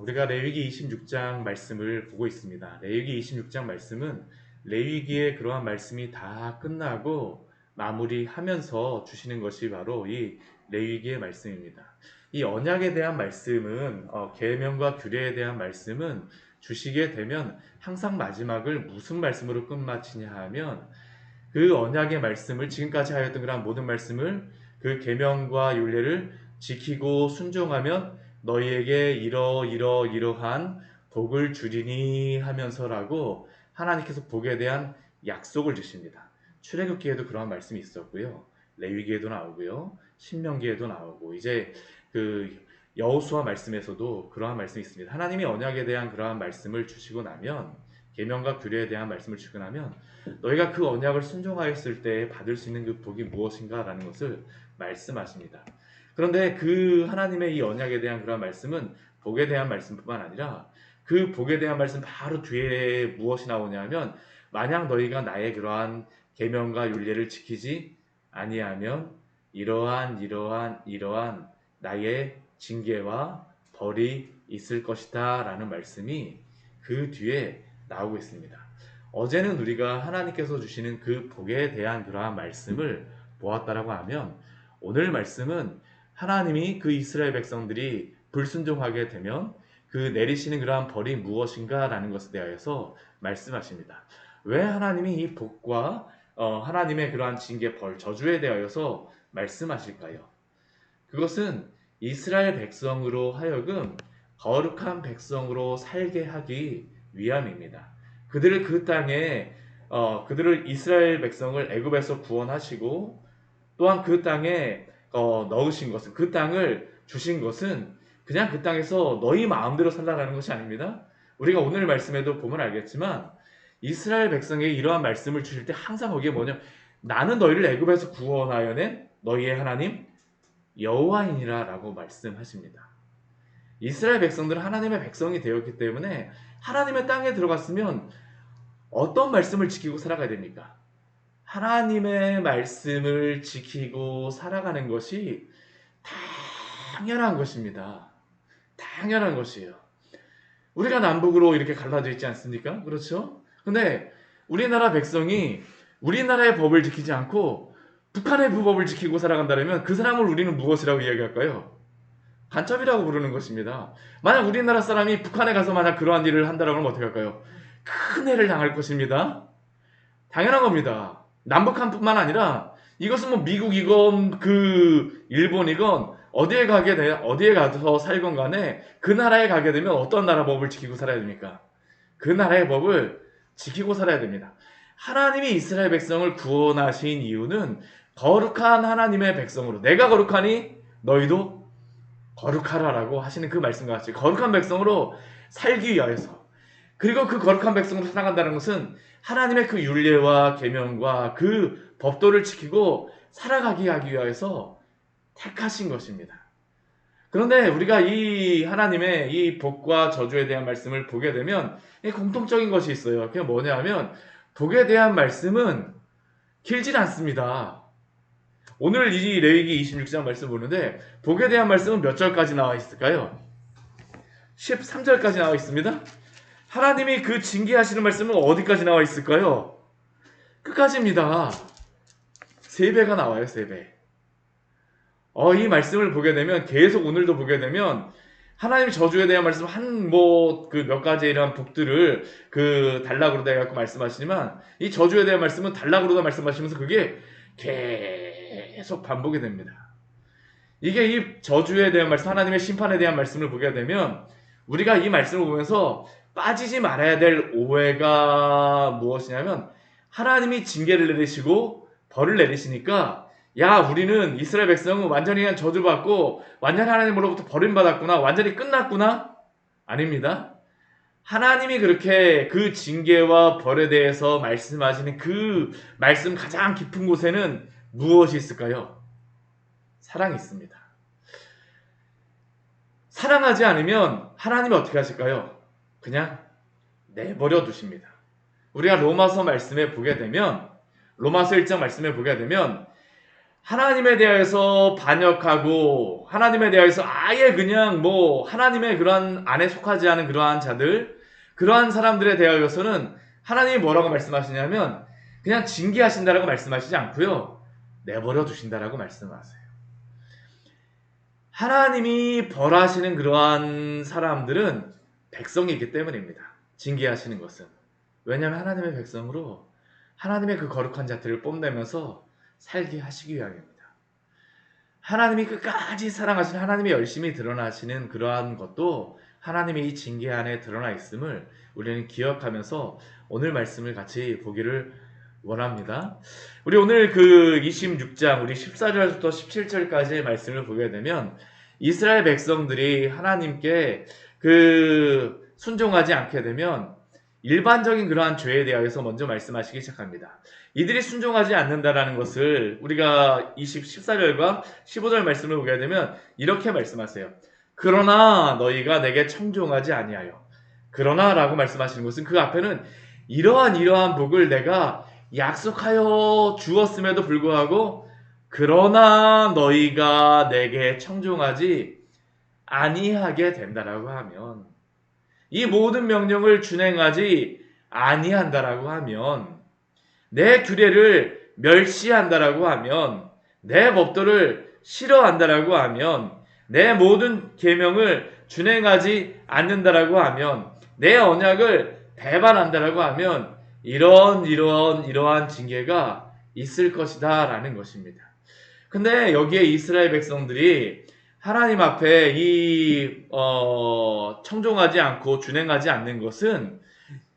우리가 레위기 26장 말씀을 보고 있습니다. 레위기 26장 말씀은 레위기의 그러한 말씀이 다 끝나고 마무리하면서 주시는 것이 바로 이 레위기의 말씀입니다. 이 언약에 대한 말씀은 계명과 규례에 대한 말씀은 주시게 되면 항상 마지막을 무슨 말씀으로 끝마치냐 하면 그 언약의 말씀을 지금까지 하였던 그런 모든 말씀을 그 계명과 율례를 지키고 순종하면 너희에게 이러한 복을 주리니 하면서라고 하나님께서 복에 대한 약속을 주십니다. 출애굽기에도 그러한 말씀이 있었고요. 레위기에도 나오고요. 신명기에도 나오고 이제 그 여호수아 말씀에서도 그러한 말씀이 있습니다. 하나님이 언약에 대한 그러한 말씀을 주시고 나면 계명과 규례에 대한 말씀을 주고 나면 너희가 그 언약을 순종하였을 때 받을 수 있는 그 복이 무엇인가라는 것을 말씀하십니다. 그런데 그 하나님의 이 언약에 대한 그런 말씀은 복에 대한 말씀뿐만 아니라 그 복에 대한 말씀 바로 뒤에 무엇이 나오냐면 만약 너희가 나의 그러한 계명과 율례를 지키지 아니하면 이러한 나의 징계와 벌이 있을 것이다 라는 말씀이 그 뒤에 나오고 있습니다. 어제는 우리가 하나님께서 주시는 그 복에 대한 그러한 말씀을 보았다라고 하면 오늘 말씀은 하나님이 그 이스라엘 백성들이 불순종하게 되면 그 내리시는 그러한 벌이 무엇인가 라는 것에 대하여서 말씀하십니다. 왜 하나님이 이 복과 하나님의 그러한 징계, 벌, 저주에 대하여서 말씀하실까요? 그것은 이스라엘 백성으로 하여금 거룩한 백성으로 살게 하기 위함입니다. 그들을 그 땅에 그들을 이스라엘 백성을 애굽에서 구원하시고 또한 그 땅에 넣으신 것은 그 땅을 주신 것은 그냥 그 땅에서 너희 마음대로 살라라는 것이 아닙니다. 우리가 오늘 말씀에도 보면 알겠지만 이스라엘 백성에게 이러한 말씀을 주실 때 항상 거기에 뭐냐 나는 너희를 애굽에서 구원하여 낸 너희의 하나님 여호와이니라 라고 말씀하십니다. 이스라엘 백성들은 하나님의 백성이 되었기 때문에 하나님의 땅에 들어갔으면 어떤 말씀을 지키고 살아가야 됩니까? 하나님의 말씀을 지키고 살아가는 것이 당연한 것입니다. 당연한 것이에요. 우리가 남북으로 이렇게 갈라져 있지 않습니까? 그렇죠? 근데 우리나라 백성이 우리나라의 법을 지키지 않고 북한의 불법을 지키고 살아간다면 그 사람을 우리는 무엇이라고 이야기할까요? 간첩이라고 부르는 것입니다. 만약 우리나라 사람이 북한에 가서 만약 그러한 일을 한다라고 하면 어떻게 할까요? 큰 해를 당할 것입니다. 당연한 겁니다. 남북한뿐만 아니라 이것은 뭐 미국이건 그 일본이건 어디에 가서 살건 간에 그 나라에 가게 되면 어떤 나라 법을 지키고 살아야 됩니까? 그 나라의 법을 지키고 살아야 됩니다. 하나님이 이스라엘 백성을 구원하신 이유는 거룩한 하나님의 백성으로 내가 거룩하니 너희도 거룩하라라고 하시는 그 말씀과 같이 거룩한 백성으로 살기 위하여서 그리고 그 거룩한 백성으로 살아간다는 것은 하나님의 그 율례와 계명과 그 법도를 지키고 살아가기 하기 위하여서 택하신 것입니다. 그런데 우리가 이 하나님의 이 복과 저주에 대한 말씀을 보게 되면 공통적인 것이 있어요. 그게 뭐냐면 복에 대한 말씀은 길질 않습니다. 오늘 이 레위기 26장 말씀 보는데 복에 대한 말씀은 몇 절까지 나와 있을까요? 13절까지 나와 있습니다. 하나님이 그 징계하시는 말씀은 어디까지 나와 있을까요? 끝까지입니다. 3배가 나와요. 3배. 이 말씀을 보게 되면 계속 오늘도 보게 되면 하나님의 저주에 대한 말씀 몇 가지 이런 복들을 그 단락으로 돼 갖고 말씀하시지만 이 저주에 대한 말씀은 단락으로 말씀하시면서 그게 계속 반복이 됩니다. 이게 이 저주에 대한 말씀, 하나님의 심판에 대한 말씀을 보게 되면 우리가 이 말씀을 보면서 빠지지 말아야 될 오해가 무엇이냐면 하나님이 징계를 내리시고 벌을 내리시니까 야 우리는 이스라엘 백성은 완전히 그냥 저주받고 완전히 하나님으로부터 버림받았구나 완전히 끝났구나 아닙니다. 하나님이 그렇게 그 징계와 벌에 대해서 말씀하시는 그 말씀 가장 깊은 곳에는 무엇이 있을까요? 사랑이 있습니다. 사랑하지 않으면 하나님이 어떻게 하실까요? 그냥 내버려 두십니다. 우리가 로마서 말씀에 보게 되면 로마서 1장 말씀에 보게 되면 하나님에 대하여서 반역하고 하나님에 대하여서 아예 그냥 뭐 하나님의 그러한 안에 속하지 않은 그러한 자들, 그러한 사람들에 대하여서는 하나님이 뭐라고 말씀하시냐면 그냥 징계하신다라고 말씀하시지 않고요, 내버려 두신다라고 말씀하세요. 하나님이 벌하시는 그러한 사람들은 백성이기 때문입니다. 징계하시는 것은. 왜냐하면 하나님의 백성으로 하나님의 그 거룩한 자들을 뽐내면서 살게 하시기 위함입니다. 하나님이 끝까지 사랑하시는 하나님의 열심히 드러나시는 그러한 것도 하나님의 이 징계 안에 드러나 있음을 우리는 기억하면서 오늘 말씀을 같이 보기를 원합니다. 우리 오늘 그 26장 우리 14절부터 17절까지의 말씀을 보게 되면 이스라엘 백성들이 하나님께 그 순종하지 않게 되면 일반적인 그러한 죄에 대하여서 먼저 말씀하시기 시작합니다. 이들이 순종하지 않는다라는 것을 우리가 14절과 15절 말씀을 보게 되면 이렇게 말씀하세요. 그러나 너희가 내게 청종하지 아니하여. 그러나 라고 말씀하시는 것은 그 앞에는 이러한 복을 내가 약속하여 주었음에도 불구하고 그러나 너희가 내게 청종하지 아니하게 된다라고 하면, 이 모든 명령을 준행하지 아니한다라고 하면, 내 규례를 멸시한다라고 하면, 내 법도를 싫어한다라고 하면, 내 모든 계명을 준행하지 않는다라고 하면, 내 언약을 배반한다라고 하면 이러한 징계가 있을 것이다 라는 것입니다. 근데 여기에 이스라엘 백성들이 하나님 앞에 청종하지 않고 준행하지 않는 것은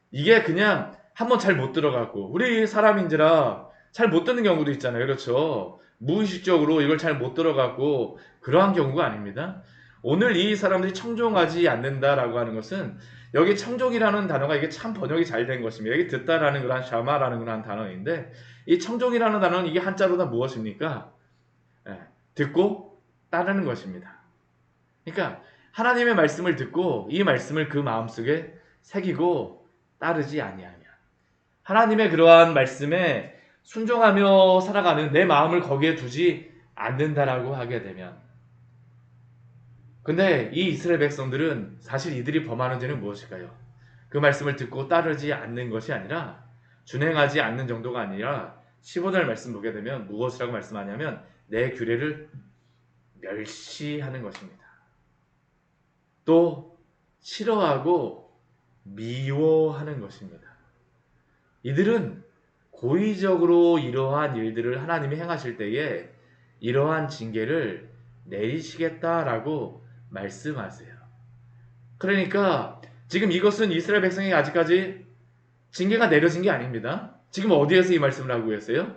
이게 그냥 한번 잘 못 들어가고, 우리 사람인지라 잘 못 듣는 경우도 있잖아요. 그렇죠? 무의식적으로 이걸 잘 못 들어가고 그러한 경우가 아닙니다. 오늘 이 사람들이 청종하지 않는다라고 하는 것은, 여기 청종이라는 단어가 이게 참 번역이 잘 된 것입니다. 여기 듣다라는 그런 샤마라는 그런 단어인데, 이 청종이라는 단어는 이게 한자로 다 무엇입니까? 듣고 따르는 것입니다. 그러니까 하나님의 말씀을 듣고 이 말씀을 그 마음속에 새기고 따르지 아니하면, 하나님의 그러한 말씀에 순종하며 살아가는 내 마음을 거기에 두지 않는다라고 하게 되면, 근데 이 이스라엘 백성들은 사실 이들이 범하는 죄는 무엇일까요? 그 말씀을 듣고 따르지 않는 것이 아니라, 준행하지 않는 정도가 아니라 15절 말씀 보게 되면 무엇이라고 말씀하냐면 내 규례를 멸시하는 것입니다. 또 싫어하고 미워하는 것입니다. 이들은 고의적으로 이러한 일들을 하나님이 행하실 때에 이러한 징계를 내리시겠다라고 말씀하세요. 그러니까 지금 이것은 이스라엘 백성이 아직까지 징계가 내려진 게 아닙니다. 지금 어디에서 이 말씀을 하고 계세요?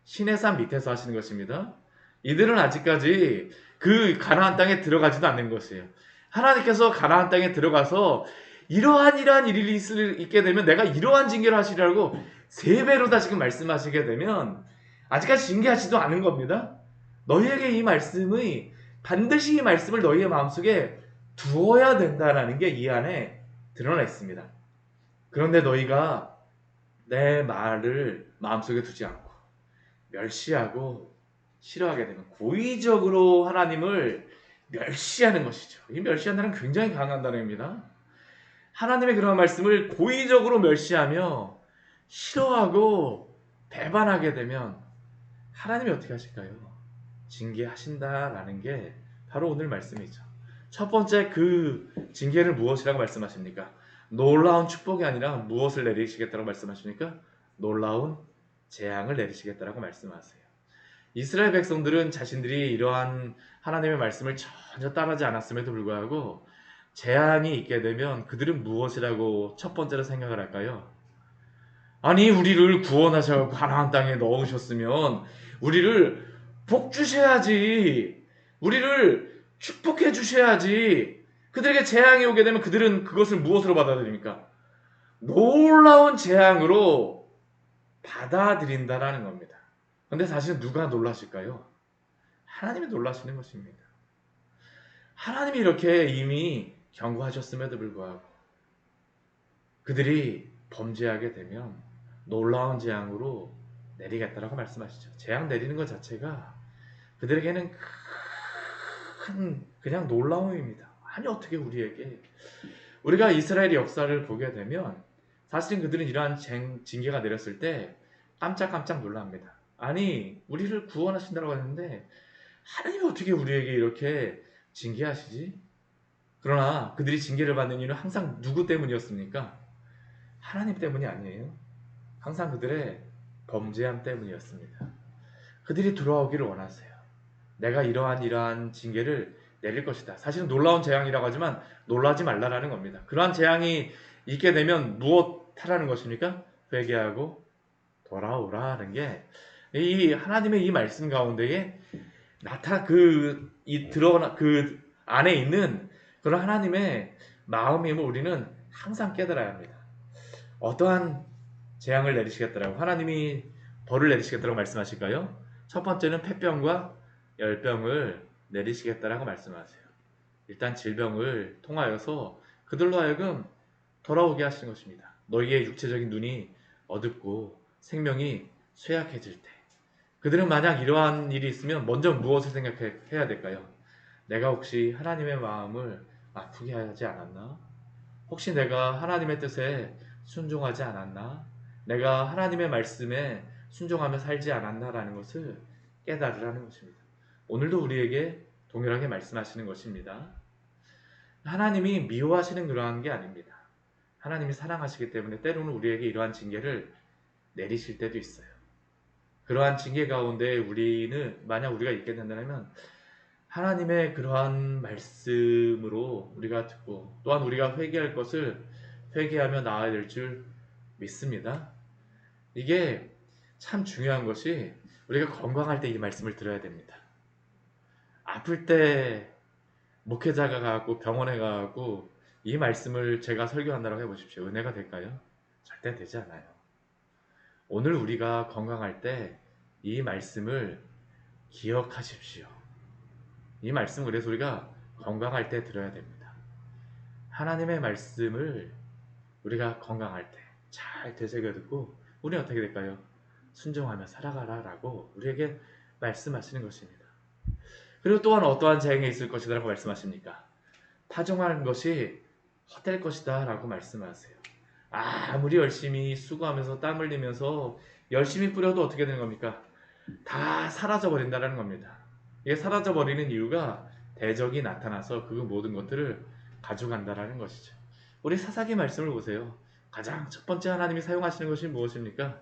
시내산 밑에서 하시는 것입니다. 이들은 아직까지 그 가나안 땅에 들어가지도 않는 것이에요. 하나님께서 가나안 땅에 들어가서 이러한 일이 있게 되면 내가 이러한 징계를 하시라고 3배로 다 지금 말씀하시게 되면 아직까지 징계하지도 않은 겁니다. 너희에게 이 말씀의 반드시 이 말씀을 너희의 마음속에 두어야 된다라는 게 이 안에 드러나 있습니다. 그런데 너희가 내 말을 마음속에 두지 않고 멸시하고 싫어하게 되면 고의적으로 하나님을 멸시하는 것이죠. 이 멸시한다는 굉장히 강한 단어입니다. 하나님의 그런 말씀을 고의적으로 멸시하며 싫어하고 배반하게 되면 하나님이 어떻게 하실까요? 징계하신다라는 게 바로 오늘 말씀이죠. 첫 번째, 그 징계를 무엇이라고 말씀하십니까? 놀라운 축복이 아니라 무엇을 내리시겠다고 말씀하십니까? 놀라운 재앙을 내리시겠다라고 말씀하세요. 이스라엘 백성들은 자신들이 이러한 하나님의 말씀을 전혀 따르지 않았음에도 불구하고 재앙이 있게 되면 그들은 무엇이라고 첫 번째로 생각을 할까요? 아니, 우리를 구원하셔서 가나안 땅에 넣으셨으면 우리를 복 주셔야지, 우리를 축복해 주셔야지. 그들에게 재앙이 오게 되면 그들은 그것을 무엇으로 받아들입니까? 놀라운 재앙으로 받아들인다라는 겁니다. 그런데 사실 누가 놀라실까요? 하나님이 놀라시는 것입니다. 하나님이 이렇게 이미 경고하셨음에도 불구하고 그들이 범죄하게 되면 놀라운 재앙으로 내리겠다라고 말씀하시죠. 재앙 내리는 것 자체가 그들에게는 큰 그냥 놀라움입니다. 아니 어떻게 우리에게 우리가 이스라엘의 역사를 보게 되면 사실은 그들은 이러한 징계가 내렸을 때 깜짝깜짝 놀랍니다. 아니 우리를 구원하신다고 했는데 하나님이 어떻게 우리에게 이렇게 징계하시지? 그러나 그들이 징계를 받는 이유는 항상 누구 때문이었습니까? 하나님 때문이 아니에요. 항상 그들의 범죄함 때문이었습니다. 그들이 돌아오기를 원하세요. 내가 이러한 징계를 내릴 것이다. 사실은 놀라운 재앙이라고 하지만 놀라지 말라라는 겁니다. 그러한 재앙이 있게 되면 무엇 하라는 것입니까? 회개하고 돌아오라는 게 이 하나님의 이 말씀 가운데에 드러나 그 안에 있는 그런 하나님의 마음임을 우리는 항상 깨달아야 합니다. 어떠한 재앙을 내리시겠다라고 하나님이 벌을 내리시겠다라고 말씀하실까요? 첫 번째는 폐병과 열병을 내리시겠다라고 말씀하세요. 일단 질병을 통하여서 그들로 하여금 돌아오게 하시는 것입니다. 너희의 육체적인 눈이 어둡고 생명이 쇠약해질 때 그들은 만약 이러한 일이 있으면 먼저 무엇을 생각해야 될까요? 내가 혹시 하나님의 마음을 아프게 하지 않았나? 혹시 내가 하나님의 뜻에 순종하지 않았나? 내가 하나님의 말씀에 순종하며 살지 않았나라는 것을 깨달으라는 것입니다. 오늘도 우리에게 동일하게 말씀하시는 것입니다. 하나님이 미워하시는 그러한 게 아닙니다. 하나님이 사랑하시기 때문에 때로는 우리에게 이러한 징계를 내리실 때도 있어요. 그러한 징계 가운데 우리는 만약 우리가 있게 된다면 하나님의 그러한 말씀으로 우리가 듣고 또한 우리가 회개할 것을 회개하며 나아야 될 줄 믿습니다. 이게 참 중요한 것이 우리가 건강할 때 이 말씀을 들어야 됩니다. 아플 때 목회자가 가고 병원에 가고 이 말씀을 제가 설교한다고 해보십시오. 은혜가 될까요? 절대 되지 않아요. 오늘 우리가 건강할 때 이 말씀을 기억하십시오. 이 말씀 그래서 우리가 건강할 때 들어야 됩니다. 하나님의 말씀을 우리가 건강할 때 잘 되새겨 듣고 우리는 어떻게 될까요? 순종하며 살아가라 라고 우리에게 말씀하시는 것입니다. 그리고 또한 어떠한 재앙이 있을 것이다 라고 말씀하십니까? 파종하는 것이 헛될 것이다 라고 말씀하세요. 아무리 열심히 수고하면서 땀 흘리면서 열심히 뿌려도 어떻게 되는 겁니까? 다 사라져 버린다는 겁니다. 이게 사라져 버리는 이유가 대적이 나타나서 그 모든 것들을 가져간다라는 것이죠. 우리 사사기 말씀을 보세요. 가장 첫 번째 하나님이 사용하시는 것이 무엇입니까?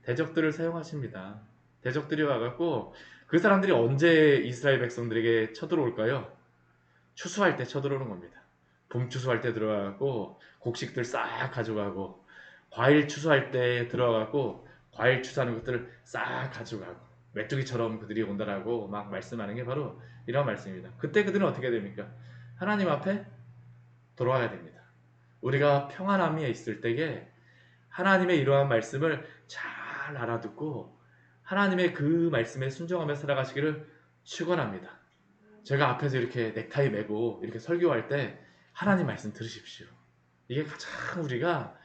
대적들을 사용하십니다. 대적들이 와갖고 그 사람들이 언제 이스라엘 백성들에게 쳐들어올까요? 추수할 때 쳐들어오는 겁니다. 봄 추수할 때 들어가고 곡식들 싹 가져가고 과일 추수할 때 들어가고 과일 추수하는 것들을 싹 가져가고 메뚜기처럼 그들이 온다라고 막 말씀하는 게 바로 이런 말씀입니다. 그때 그들은 어떻게 됩니까? 하나님 앞에 돌아와야 됩니다. 우리가 평안함이 있을 때에 하나님의 이러한 말씀을 잘 알아듣고 하나님의 그 말씀에 순종하며 살아가시기를 축원합니다. 제가 앞에서 이렇게 넥타이 매고 이렇게 설교할 때 하나님 말씀 들으십시오. 이게 가장 우리가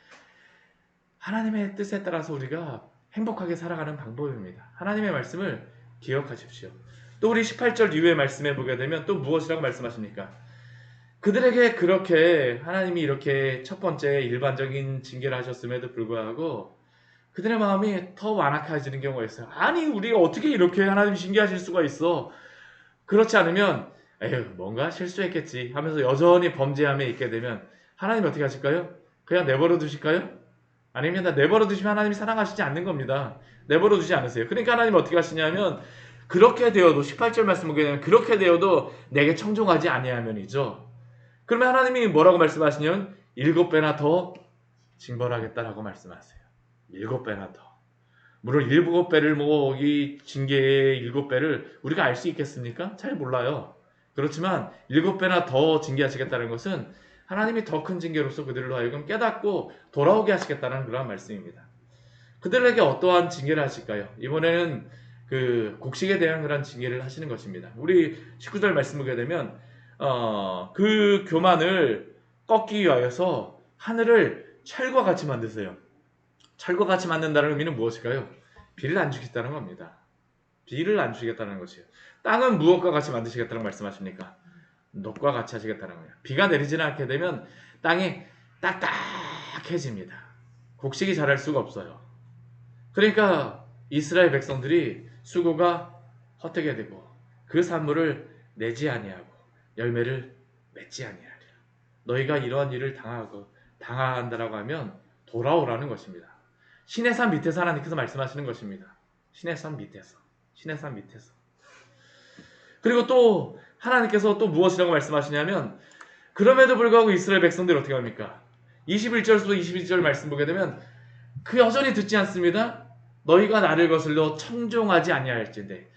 하나님의 뜻에 따라서 우리가 행복하게 살아가는 방법입니다. 하나님의 말씀을 기억하십시오. 또 우리 18절 이후의 말씀에 보게 되면 또 무엇이라고 말씀하십니까? 그들에게 그렇게 하나님이 이렇게 첫 번째 일반적인 징계를 하셨음에도 불구하고 그들의 마음이 더 완악해지는 경우가 있어요. 아니 우리가 어떻게 이렇게 하나님 징계하실 수가 있어? 그렇지 않으면 에휴 뭔가 실수했겠지 하면서 여전히 범죄함에 있게 되면 하나님이 어떻게 하실까요? 그냥 내버려 두실까요? 아닙니다. 내버려 두시면 하나님이 사랑하시지 않는 겁니다. 내버려 두지 않으세요. 그러니까 하나님이 어떻게 하시냐면 그렇게 되어도 18절 말씀 보게 되면 그렇게 되어도 내게 청종하지 아니하면이죠. 그러면 하나님이 뭐라고 말씀하시냐면 7배나 더 징벌하겠다라고 말씀하세요. 7배나 더. 물론 7배를 이 징계의 7배를 우리가 알 수 있겠습니까? 잘 몰라요. 그렇지만 7배나 더 징계하시겠다는 것은 하나님이 더 큰 징계로서 그들로 하여금 깨닫고 돌아오게 하시겠다는 그런 말씀입니다. 그들에게 어떠한 징계를 하실까요? 이번에는 그 곡식에 대한 그런 징계를 하시는 것입니다. 우리 19절 말씀 보게 되면 그 교만을 꺾기 위하여서 하늘을 철과 같이 만드세요. 철과 같이 만든다는 의미는 무엇일까요? 비를 안 주겠다는 겁니다. 비를 안 주시겠다는 것이에요. 땅은 무엇과 같이 만드시겠다는 말씀하십니까? 녹과 같이 하시겠다는 거예요. 비가 내리지는 않게 되면 땅이 딱딱해집니다. 곡식이 자랄 수가 없어요. 그러니까 이스라엘 백성들이 수고가 헛되게 되고 그 산물을 내지 아니하고 열매를 맺지 아니하리라. 너희가 이러한 일을 당한다라고 하면 돌아오라는 것입니다. 신의 산 밑에서 하나님께서 말씀하시는 것입니다. 신의 산 밑에서. 그리고 또 하나님께서 또 무엇이라고 말씀하시냐면 그럼에도 불구하고 이스라엘 백성들이 어떻게 합니까? 21절부터 22절 말씀 보게 되면 그 여전히 듣지 않습니다. 너희가 나를 거슬러 청종하지 아니할진대.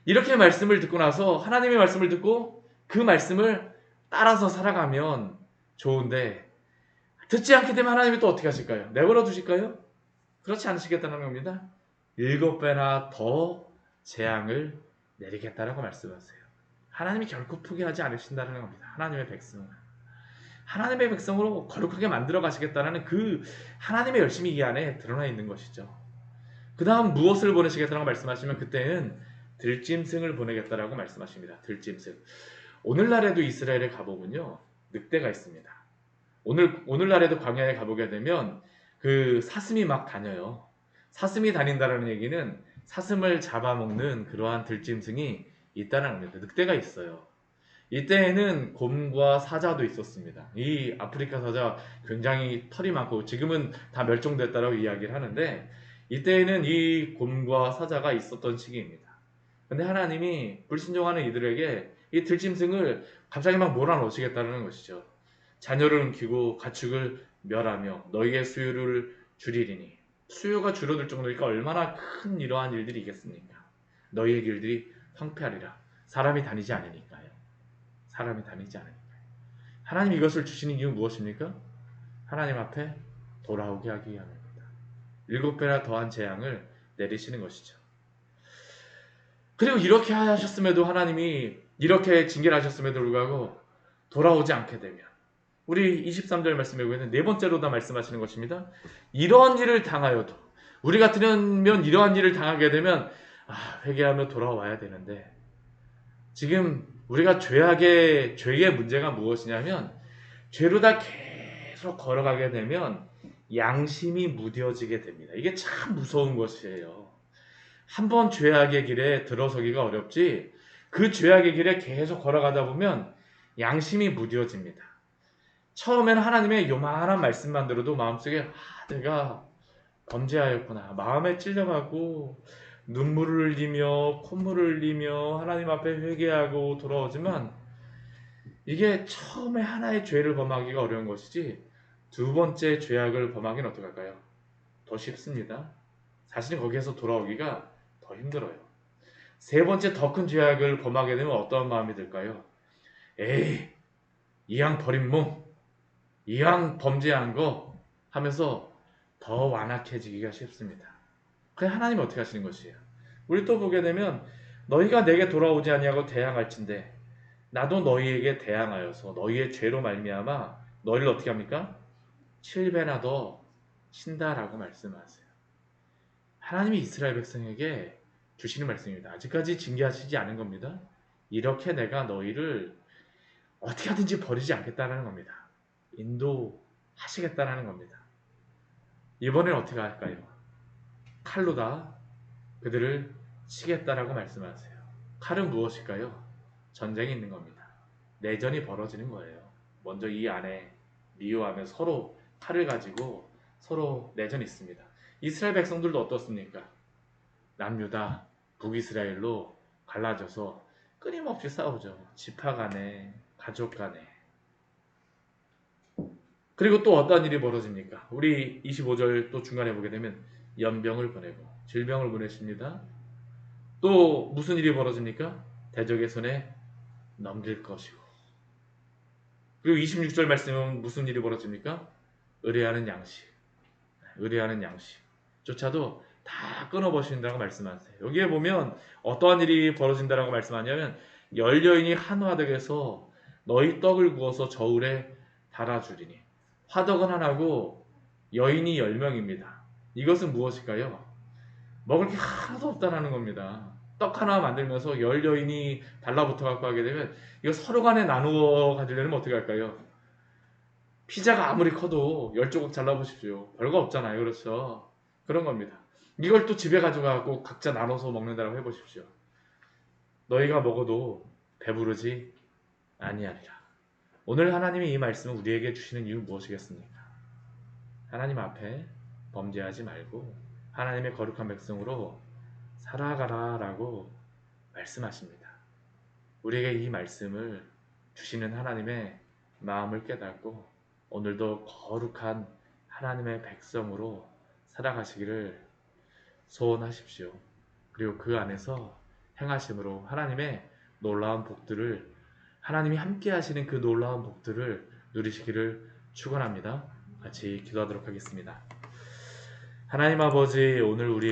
이렇게 말씀을 듣고 나서 하나님의 말씀을 듣고 그 말씀을 따라서 살아가면 좋은데 듣지 않게 되면 하나님이 또 어떻게 하실까요? 내버려 두실까요? 그렇지 않으시겠다는 겁니다. 7배나 더 재앙을 내리겠다라고 말씀하세요. 하나님이 결코 포기하지 않으신다는 겁니다. 하나님의 백성으로 거룩하게 만들어 가시겠다는 그 하나님의 열심이 이 안에 드러나 있는 것이죠. 그 다음 무엇을 보내시겠다고 말씀하시면 그때는 들짐승을 보내겠다라고 말씀하십니다. 들짐승. 오늘날에도 이스라엘에 가보면요, 늑대가 있습니다. 오늘날에도 광야에 가보게 되면 그 사슴이 막 다녀요. 사슴이 다닌다라는 얘기는 사슴을 잡아먹는 그러한 들짐승이 있다는 겁니다. 늑대가 있어요. 이때에는 곰과 사자도 있었습니다. 이 아프리카 사자 굉장히 털이 많고 지금은 다 멸종됐다라고 이야기를 하는데 이때에는 이 곰과 사자가 있었던 시기입니다. 근데 하나님이 불순종하는 이들에게 이 들짐승을 갑자기 막 몰아넣으시겠다는 것이죠. 자녀를 움키고 가축을 멸하며 너희의 수요를 줄이리니. 수요가 줄어들 정도니까 얼마나 큰 이러한 일들이 있겠습니까? 너희의 길들이 황폐하리라. 사람이 다니지 않으니까요. 하나님 이것을 주시는 이유는 무엇입니까? 하나님 앞에 돌아오게 하기 위함입니다. 7배나 더한 재앙을 내리시는 것이죠. 그리고 이렇게 하셨음에도 하나님이 이렇게 징계를 하셨음에도 불구하고 돌아오지 않게 되면 우리 23절 말씀에 보면 네 번째로 다 말씀하시는 것입니다. 이러한 일을 당하여도 우리 같으면 이러한 일을 당하게 되면 회개하며 돌아와야 되는데 지금 우리가 죄의 문제가 무엇이냐면 죄로 다 계속 걸어가게 되면 양심이 무뎌지게 됩니다. 이게 참 무서운 것이에요. 한번 죄악의 길에 들어서기가 어렵지 그 죄악의 길에 계속 걸어가다 보면 양심이 무뎌집니다. 처음에는 하나님의 요만한 말씀만 들어도 마음속에 내가 범죄하였구나. 마음에 찔려가고 눈물을 흘리며 콧물을 흘리며 하나님 앞에 회개하고 돌아오지만 이게 처음에 하나의 죄를 범하기가 어려운 것이지 두 번째 죄악을 범하기는 어떡할까요? 더 쉽습니다. 사실은 거기에서 돌아오기가 더 힘들어요. 세 번째 더 큰 죄악을 범하게 되면 어떤 마음이 들까요? 에이, 이왕 버린 몸, 이왕 범죄한 거 하면서 더 완악해지기가 쉽습니다. 그냥 하나님이 어떻게 하시는 것이에요? 우리 또 보게 되면 너희가 내게 돌아오지 아니하고 대항할진대 나도 너희에게 대항하여서 너희의 죄로 말미암아 너희를 어떻게 합니까? 7배나 더 친다라고 말씀하세요. 하나님이 이스라엘 백성에게 주시는 말씀입니다. 아직까지 징계하시지 않은 겁니다. 이렇게 내가 너희를 어떻게 하든지 버리지 않겠다는 겁니다. 인도하시겠다는 겁니다. 이번엔 어떻게 할까요? 칼로 다 그들을 치겠다라고 말씀하세요. 칼은 무엇일까요? 전쟁이 있는 겁니다. 내전이 벌어지는 거예요. 먼저 이 안에 미워하며 서로 칼을 가지고 서로 내전이 있습니다. 이스라엘 백성들도 어떻습니까? 남유다, 북이스라엘로 갈라져서 끊임없이 싸우죠. 지파 간에, 가족 간에. 그리고 또 어떤 일이 벌어집니까? 우리 25절 또 중간에 보게 되면 연병을 보내고 질병을 보내십니다. 또 무슨 일이 벌어집니까? 대적의 손에 넘길 것이고. 그리고 26절 말씀은 무슨 일이 벌어집니까? 의뢰하는 양식 조차도 다 끊어버린다고 말씀하세요. 여기에 보면 어떠한 일이 벌어진다고 말씀하냐면 열여인이 한 화덕에서 너희 떡을 구워서 저울에 달아주리니. 화덕은 하나고 여인이 10명입니다. 이것은 무엇일까요? 먹을 게 하나도 없다는 겁니다. 떡 하나 만들면서 열 여인이 달라붙어 갖고 하게 되면 이거 서로 간에 나누어 가지려면 어떻게 할까요? 피자가 아무리 커도 10조각 잘라보십시오. 별거 없잖아요. 그렇죠? 그런 겁니다. 이걸 또 집에 가져가고 각자 나눠서 먹는다고 해보십시오. 너희가 먹어도 배부르지 아니하리라. 오늘 하나님이 이 말씀을 우리에게 주시는 이유 무엇이겠습니까? 하나님 앞에 범죄하지 말고 하나님의 거룩한 백성으로 살아가라 라고 말씀하십니다. 우리에게 이 말씀을 주시는 하나님의 마음을 깨닫고 오늘도 거룩한 하나님의 백성으로 살아가시기를 소원하십시오. 그리고 그 안에서 행하심으로 하나님의 놀라운 복들을 하나님이 함께 하시는 그 놀라운 복들을 누리시기를 축원합니다. 같이 기도하도록 하겠습니다. 하나님 아버지, 오늘 우리